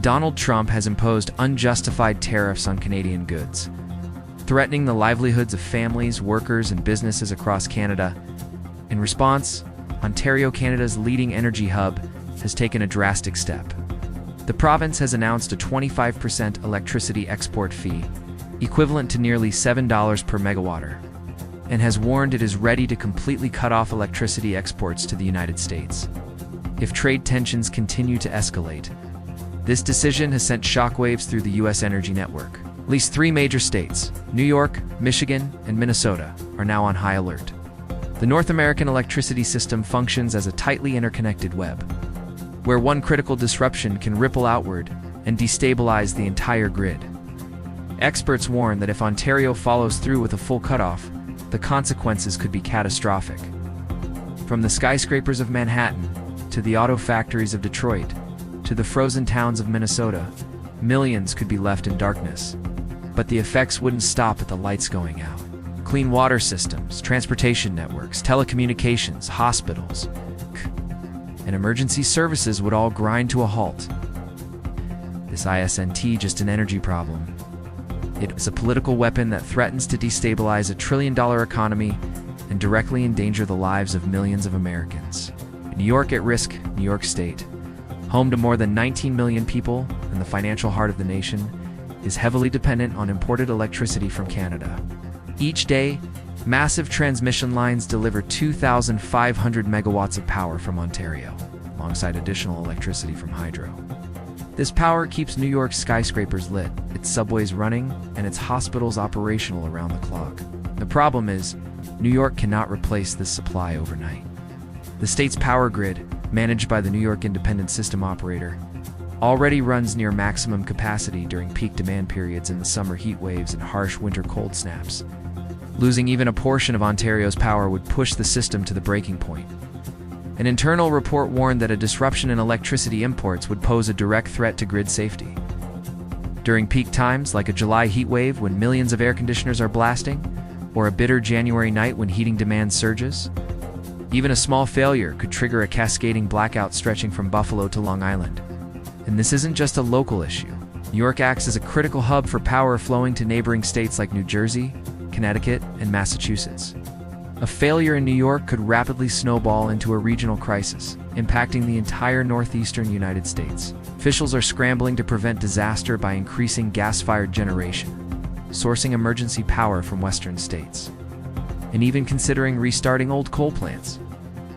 Donald Trump has imposed unjustified tariffs on Canadian goods, threatening the livelihoods of families, workers, and businesses across Canada. In response, Ontario, Canada's leading energy hub, has taken a drastic step. The province has announced a 25% electricity export fee, equivalent to nearly $7 per megawatt, and has warned it is ready to completely cut off electricity exports to the United States if trade tensions continue to escalate. This decision has sent shockwaves through the U.S. energy network. At least 3 major states, New York, Michigan, and Minnesota, are now on high alert. The North American electricity system functions as a tightly interconnected web, where one critical disruption can ripple outward and destabilize the entire grid. Experts warn that if Ontario follows through with a full cutoff, the consequences could be catastrophic. From the skyscrapers of Manhattan, to the auto factories of Detroit, to the frozen towns of Minnesota, millions could be left in darkness. But the effects wouldn't stop at the lights going out. Clean water systems, transportation networks, telecommunications, hospitals, and emergency services would all grind to a halt. This isn't just an energy problem. It is a political weapon that threatens to destabilize a trillion-dollar economy and directly endanger the lives of millions of Americans. New York at risk, New York State, home to more than 19 million people and the financial heart of the nation, is heavily dependent on imported electricity from Canada. Each day, massive transmission lines deliver 2,500 megawatts of power from Ontario, alongside additional electricity from hydro. This power keeps New York's skyscrapers lit, its subways running, and its hospitals operational around the clock. The problem is, New York cannot replace this supply overnight. The state's power grid, managed by the New York Independent System Operator, already runs near maximum capacity during peak demand periods in the summer heat waves and harsh winter cold snaps. Losing even a portion of Ontario's power would push the system to the breaking point. An internal report warned that a disruption in electricity imports would pose a direct threat to grid safety. During peak times, like a July heat wave when millions of air conditioners are blasting, or a bitter January night when heating demand surges, even a small failure could trigger a cascading blackout stretching from Buffalo to Long Island. And this isn't just a local issue. New York acts as a critical hub for power flowing to neighboring states like New Jersey, Connecticut, and Massachusetts. A failure in New York could rapidly snowball into a regional crisis, impacting the entire northeastern United States. Officials are scrambling to prevent disaster by increasing gas-fired generation, sourcing emergency power from western states, and even considering restarting old coal plants.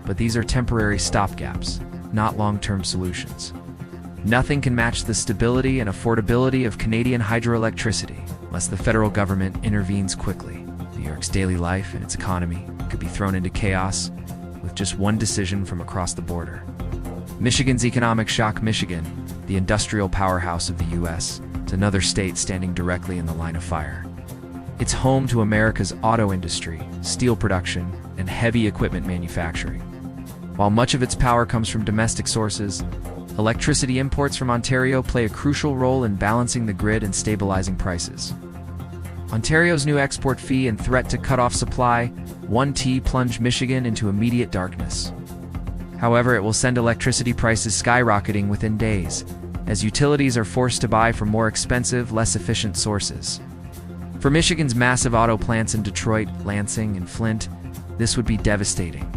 But these are temporary stopgaps, not long-term solutions. Nothing can match the stability and affordability of Canadian hydroelectricity unless the federal government intervenes quickly. New York's daily life and its economy could be thrown into chaos with just one decision from across the border. Michigan's economic shock. Michigan, the industrial powerhouse of the U.S., is another state standing directly in the line of fire. It's home to America's auto industry, steel production, and heavy equipment manufacturing. While much of its power comes from domestic sources, electricity imports from Ontario play a crucial role in balancing the grid and stabilizing prices. Ontario's new export fee and threat to cut off supply, 1T, plunge Michigan into immediate darkness. However, it will send electricity prices skyrocketing within days, as utilities are forced to buy from more expensive, less efficient sources. For Michigan's massive auto plants in Detroit, Lansing, and Flint, this would be devastating.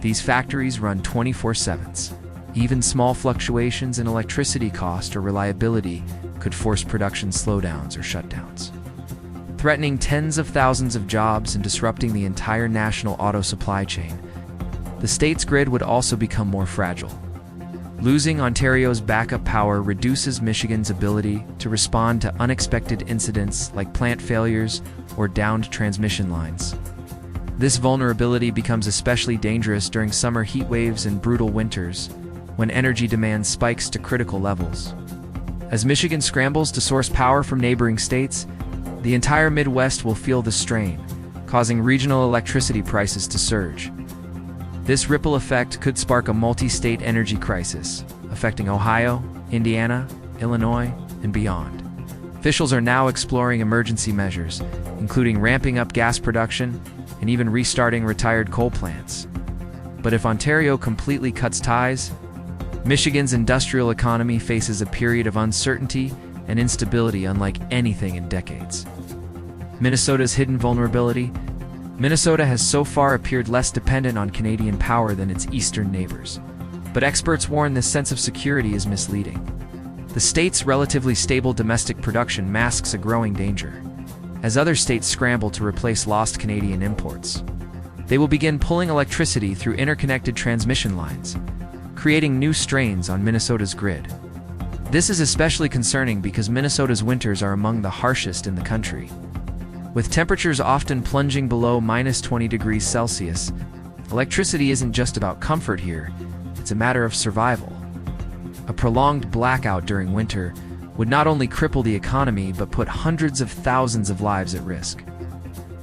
These factories run 24/7. Even small fluctuations in electricity cost or reliability could force production slowdowns or shutdowns, threatening tens of thousands of jobs and disrupting the entire national auto supply chain. The state's grid would also become more fragile. Losing Ontario's backup power reduces Michigan's ability to respond to unexpected incidents like plant failures or downed transmission lines. This vulnerability becomes especially dangerous during summer heat waves and brutal winters, when energy demand spikes to critical levels. As Michigan scrambles to source power from neighboring states, the entire Midwest will feel the strain, causing regional electricity prices to surge. This ripple effect could spark a multi-state energy crisis, affecting Ohio, Indiana, Illinois, and beyond. Officials are now exploring emergency measures, including ramping up gas production and even restarting retired coal plants. But if Ontario completely cuts ties, Michigan's industrial economy faces a period of uncertainty and instability unlike anything in decades. Minnesota's hidden vulnerability. Minnesota has so far appeared less dependent on Canadian power than its eastern neighbors. But experts warn this sense of security is misleading. The state's relatively stable domestic production masks a growing danger, as other states scramble to replace lost Canadian imports. They will begin pulling electricity through interconnected transmission lines, creating new strains on Minnesota's grid. This is especially concerning because Minnesota's winters are among the harshest in the country. With temperatures often plunging below -20 degrees Celsius, electricity isn't just about comfort here, it's a matter of survival. A prolonged blackout during winter would not only cripple the economy but put hundreds of thousands of lives at risk.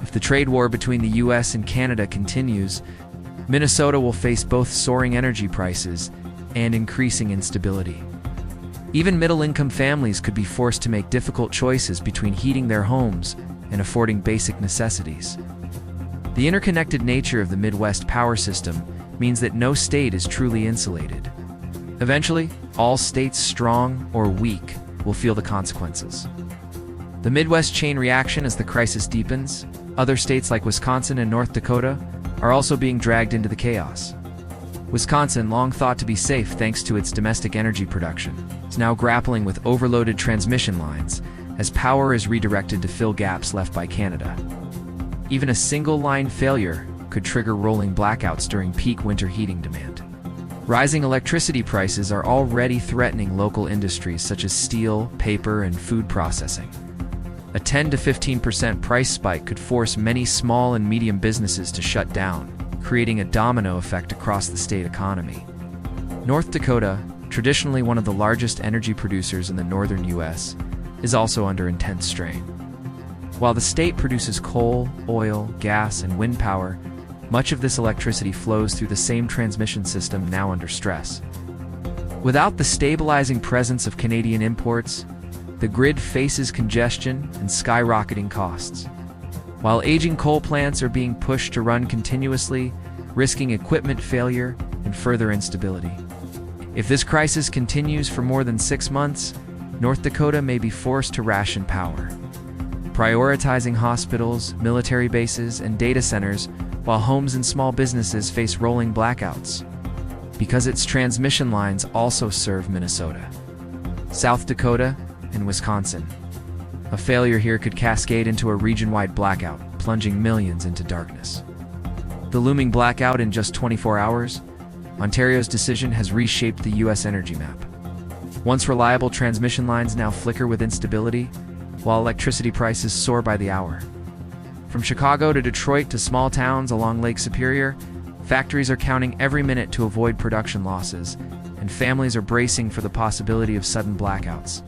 If the trade war between the US and Canada continues, Minnesota will face both soaring energy prices and increasing instability. Even middle-income families could be forced to make difficult choices between heating their homes and affording basic necessities. The interconnected nature of the Midwest power system means that no state is truly insulated. Eventually, all states, strong or weak, will feel the consequences. The Midwest chain reaction as the crisis deepens. Other states like Wisconsin and North Dakota are also being dragged into the chaos. Wisconsin, long thought to be safe thanks to its domestic energy production, is now grappling with overloaded transmission lines as power is redirected to fill gaps left by Canada. Even a single line failure could trigger rolling blackouts during peak winter heating demand. Rising electricity prices are already threatening local industries such as steel, paper, and food processing. A 10 to 15% price spike could force many small and medium businesses to shut down, creating a domino effect across the state economy. North Dakota, traditionally one of the largest energy producers in the northern U.S., is also under intense strain. While the state produces coal, oil, gas, and wind power, much of this electricity flows through the same transmission system now under stress. Without the stabilizing presence of Canadian imports, the grid faces congestion and skyrocketing costs. While aging coal plants are being pushed to run continuously, risking equipment failure and further instability. If this crisis continues for more than 6 months, North Dakota may be forced to ration power, prioritizing hospitals, military bases, and data centers while homes and small businesses face rolling blackouts, because its transmission lines also serve Minnesota, South Dakota, and Wisconsin. A failure here could cascade into a region-wide blackout, plunging millions into darkness. The looming blackout in just 24 hours, Ontario's decision has reshaped the U.S. energy map. Once reliable transmission lines now flicker with instability, while electricity prices soar by the hour. From Chicago to Detroit to small towns along Lake Superior, factories are counting every minute to avoid production losses, and families are bracing for the possibility of sudden blackouts.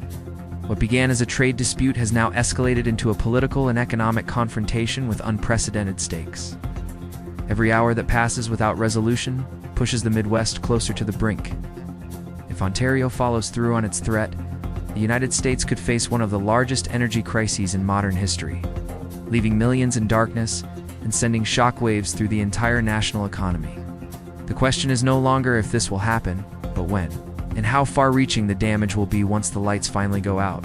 What began as a trade dispute has now escalated into a political and economic confrontation with unprecedented stakes. Every hour that passes without resolution pushes the Midwest closer to the brink. If Ontario follows through on its threat, the United States could face one of the largest energy crises in modern history, leaving millions in darkness and sending shockwaves through the entire national economy. The question is no longer if this will happen, but when, and how far-reaching the damage will be once the lights finally go out.